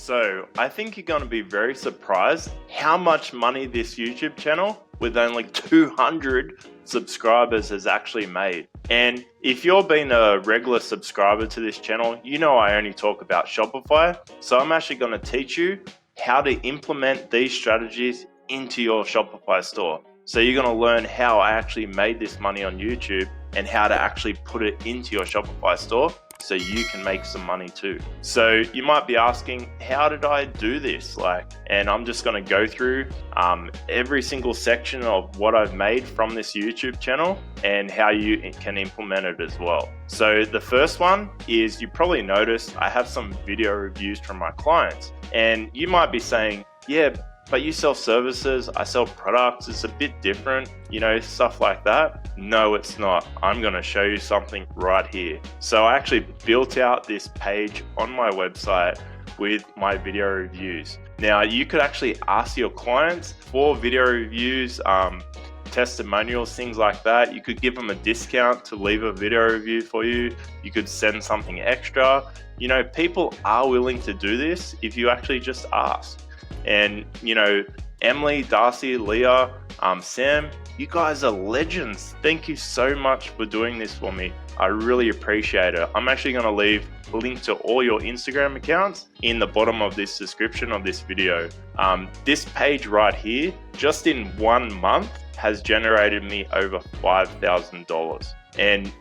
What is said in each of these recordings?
So I think you're going to be very surprised how much money this YouTube channel with only 200 subscribers has actually made. And if you're being a regular subscriber to this channel, you know I only talk about Shopify. So I'm actually going to teach you how to implement these strategies into your Shopify store. So you're going to learn how I actually made this money on YouTube and how to actually put it into your Shopify store so you can make some money too. So you might be asking, how did I do this? And I'm just going to go through every single section of what I've made from this YouTube channel and how you can implement it as well. So the first one is, you probably noticed I have some video reviews from my clients, and you might be saying, yeah, but you sell services, I sell products, it's a bit different, stuff like that. No, it's not. I'm gonna show you something right here. So I actually built out this page on my website with my video reviews. Now you could actually ask your clients for video reviews, testimonials, things like that. You could give them a discount to leave a video review for you. You could send something extra. People are willing to do this if you actually just ask. And Emily, Darcy, Leah, Sam, you guys are legends. Thank you so much for doing this for me. I really appreciate it. I'm actually going to leave a link to all your Instagram accounts in the bottom of this description of this video. This page right here, just in 1 month, has generated me over $5,000. And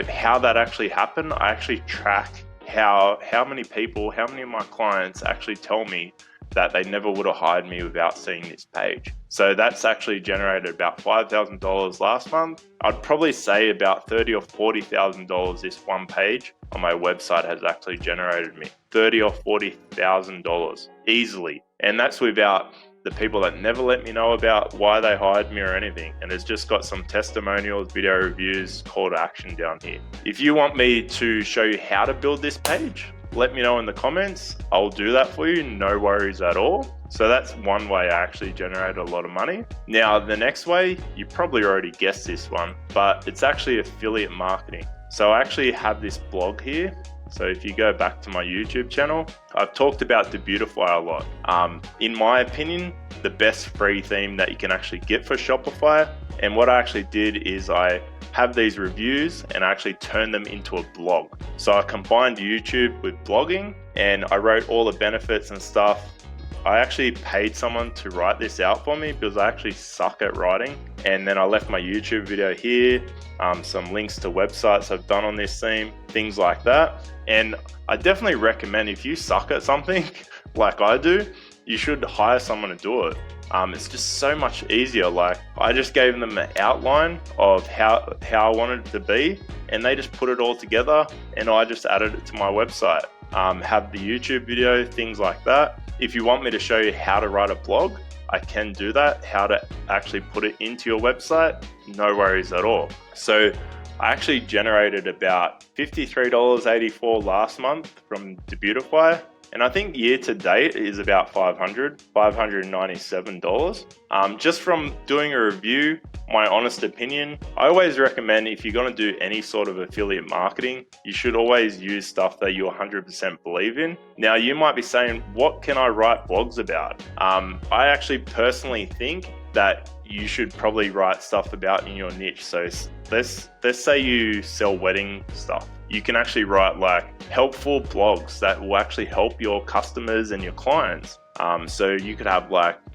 how that actually happened, I actually track how many people, how many of my clients actually tell me that they never would have hired me without seeing this page. So that's actually generated about $5,000 last month. I'd probably say about $30,000 or $40,000 this one page on my website has actually generated me $30,000 or $40,000 easily. And that's without the people that never let me know about why they hired me or anything. And it's just got some testimonials, video reviews, call to action down here. If you want me to show you how to build this page, let me know in the comments. I'll do that for you, no worries at all. So that's one way I actually generated a lot of money. Now, the next way, you probably already guessed this one, but it's actually affiliate marketing. So I actually have this blog here. So if you go back to my YouTube channel, I've talked about Debutify a lot. In my opinion, the best free theme that you can actually get for Shopify. And what I actually did is I have these reviews and I actually turned them into a blog. So I combined YouTube with blogging and I wrote all the benefits and stuff. I actually paid someone to write this out for me because I actually suck at writing. And then I left my YouTube video here, some links to websites I've done on this theme, things like that. And I definitely recommend, if you suck at something like I do, you should hire someone to do it. It's just so much easier. I just gave them an outline of how I wanted it to be, and they just put it all together, and I just added it to my website. Have the YouTube video, things like that. If you want me to show you how to write a blog, I can do that, how to actually put it into your website, no worries at all. So I actually generated about $53.84 last month from Debutify. And I think year to date is about $597. Just from doing a review, my honest opinion, I always recommend, if you're going to do any sort of affiliate marketing, you should always use stuff that you 100% believe in. Now, you might be saying, what can I write blogs about? I actually personally think that you should probably write stuff about in your niche. So let's say you sell wedding stuff. You can actually write helpful blogs that will actually help your customers and your clients. So you could have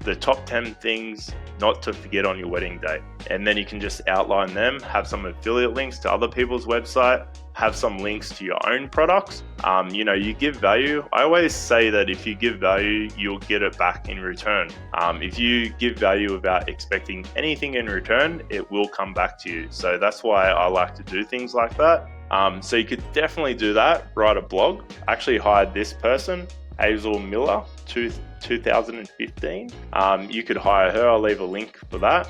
the top 10 things not to forget on your wedding day. And then you can just outline them, have some affiliate links to other people's website, have some links to your own products. You give value. I always say that if you give value, you'll get it back in return. If you give value without expecting anything in return, it will come back to you. So that's why I like to do things like that. So you could definitely do that, write a blog. I actually hired this person, Hazel Miller, 2015. You could hire her, I'll leave a link for that.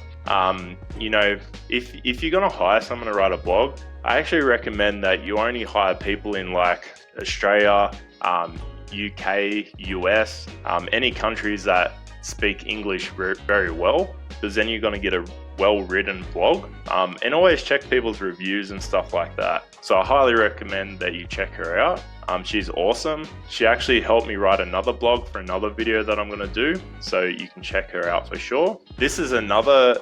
If you're gonna hire someone to write a blog, I actually recommend that you only hire people in Australia, UK, US, any countries that speak English very well, because then you're gonna get a well-written blog, and always check people's reviews and stuff like that. So I highly recommend that you check her out. She's awesome. She actually helped me write another blog for another video that I'm going to do, so you can check her out for sure. This is another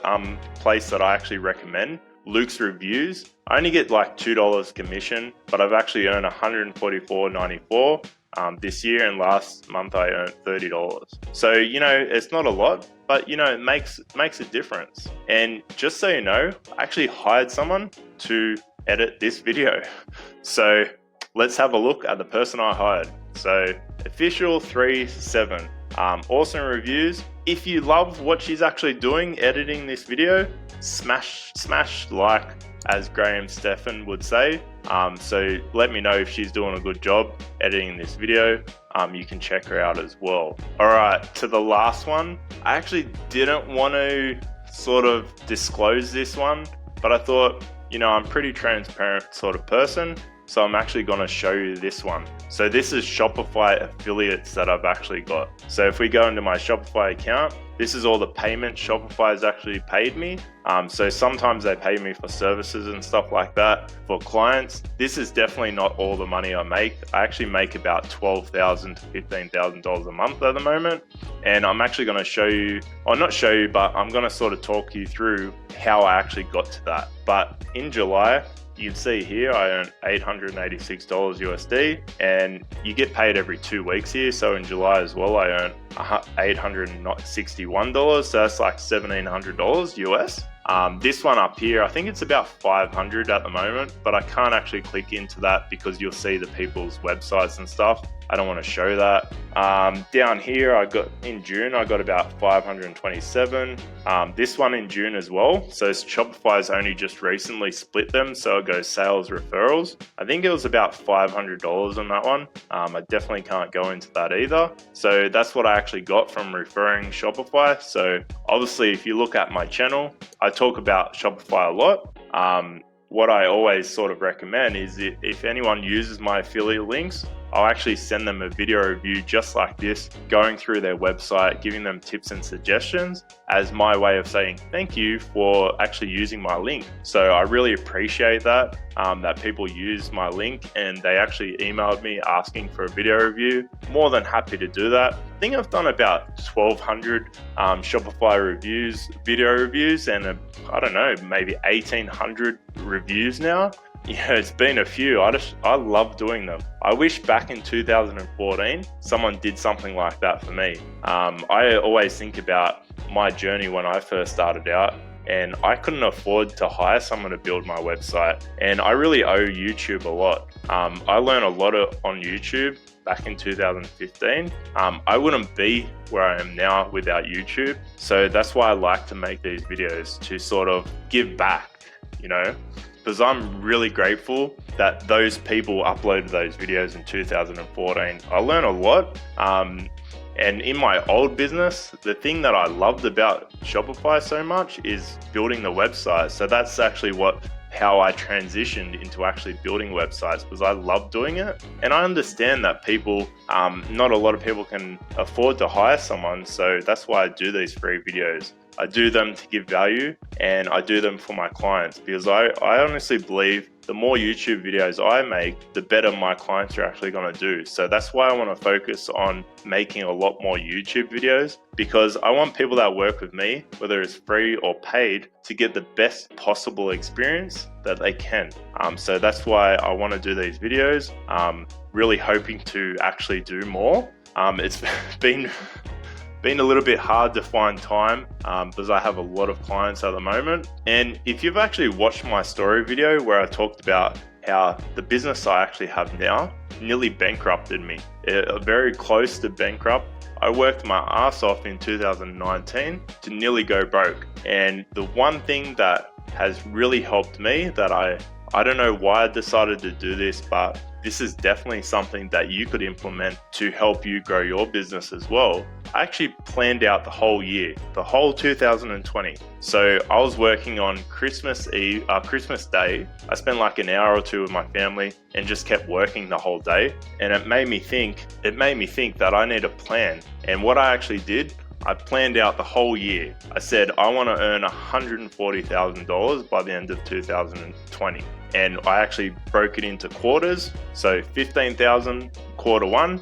place that I actually recommend, Loox Reviews. I only get like $2 commission, but I've actually earned $144.94 this year, and last month I earned $30. So, you know, it's not a lot, but you know, it makes a difference. And just so you know, I actually hired someone to edit this video. So let's have a look at the person I hired. So Official37, awesome reviews. If you love what she's actually doing, editing this video, smash like, as Graham Stephan would say. So let me know if she's doing a good job editing this video. You can check her out as well. All right, to the last one. I actually didn't want to sort of disclose this one, but I thought, you know, I'm a pretty transparent sort of person, so I'm actually going to show you this one. So this is Shopify affiliates that I've actually got. So if we go into my Shopify account, this is all the payment Shopify has actually paid me. So sometimes they pay me for services and stuff like that for clients. This is definitely not all the money I make. I actually make about $12,000 to $15,000 a month at the moment. And I'm actually going to show you, or not show you, but I'm going to sort of talk you through how I actually got to that. But in July, you can see here I earned $886 USD, and you get paid every 2 weeks here. So in July as well, I earned $861, so that's like $1,700 US. This one up here, I think it's about 500 at the moment, but I can't actually click into that because you'll see the people's websites and stuff. I don't want to show that. Down here, I got in June, I got about 527. This one in June as well. So Shopify's only just recently split them, so it goes sales referrals. I think it was about $500 on that one. I definitely can't go into that either. So that's what I actually got from referring Shopify. So obviously, if you look at my channel, I talk about Shopify a lot. What I always sort of recommend is if anyone uses my affiliate links, I'll actually send them a video review just like this, going through their website, giving them tips and suggestions as my way of saying thank you for actually using my link. So I really appreciate that, that people use my link and they actually emailed me asking for a video review. More than happy to do that. I think I've done about 1,200 Shopify reviews, video reviews, and I don't know, maybe 1,800 reviews now. Yeah, it's been a few. I love doing them. I wish back in 2014 someone did something like that for me. I always think about my journey when I first started out, and I couldn't afford to hire someone to build my website, and I really owe YouTube a lot. I learned a lot on YouTube back in 2015. I wouldn't be where I am now without YouTube, so that's why I like to make these videos, to sort of give back, you know, because I'm really grateful that those people uploaded those videos in 2014. I learned a lot. And in my old business, the thing that I loved about Shopify so much is building the website. So that's actually how I transitioned into actually building websites, because I love doing it. And I understand that people, not a lot of people can afford to hire someone. So that's why I do these free videos. I do them to give value, and I do them for my clients, because I honestly believe the more YouTube videos I make, the better my clients are actually going to do. So that's why I want to focus on making a lot more YouTube videos, because I want people that work with me, whether it's free or paid, to get the best possible experience that they can. So that's why I want to do these videos. Really hoping to actually do more. It's been a little bit hard to find time because I have a lot of clients at the moment. And if you've actually watched my story video where I talked about how the business I actually have now nearly bankrupted me, very close to bankrupt. I worked my ass off in 2019 to nearly go broke. And the one thing that has really helped me, that I don't know why I decided to do this, but this is definitely something that you could implement to help you grow your business as well. I actually planned out the whole year, the whole 2020. So I was working on Christmas Day. I spent like an hour or two with my family and just kept working the whole day. And it made me think that I need a plan. And what I actually did I planned out the whole year. I said I want to earn $140,000 by the end of 2020. And I actually broke it into quarters. So 15,000 quarter one,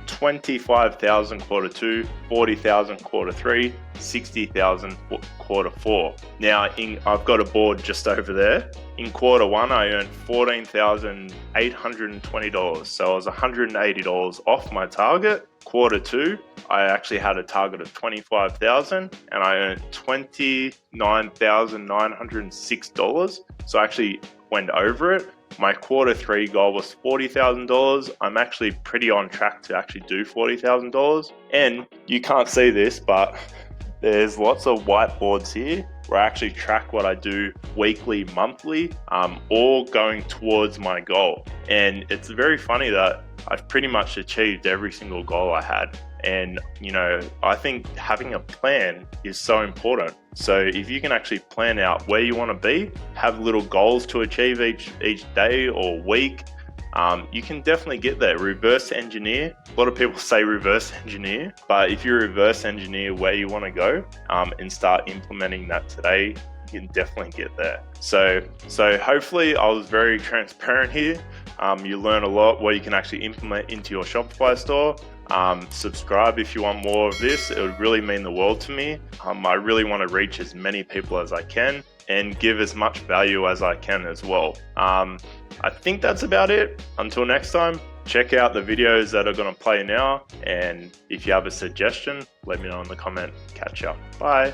25,000 quarter two, 40,000 quarter three, 60,000 quarter four. Now I've got a board just over there. In quarter one, I earned $14,820. So I was $180 off my target. Quarter two, I actually had a target of $25,000 and I earned $29,906. So I actually went over it. My quarter three goal was $40,000. I'm actually pretty on track to actually do $40,000. And you can't see this, but there's lots of whiteboards here where I actually track what I do weekly, monthly, all going towards my goal. And it's very funny that I've pretty much achieved every single goal I had. And, you know, I think having a plan is so important. So if you can actually plan out where you want to be, have little goals to achieve each day or week, you can definitely get there. Reverse engineer. A lot of people say reverse engineer, but if you reverse engineer where you want to go and start implementing that today, you can definitely get there. So hopefully I was very transparent here. You learn a lot what you can actually implement into your Shopify store. Subscribe if you want more of this. It would really mean the world to me. I really want to reach as many people as I can and give as much value as I can as well. I think that's about it. Until next time, check out the videos that are going to play now. And if you have a suggestion, let me know in the comment. Catch ya. Bye.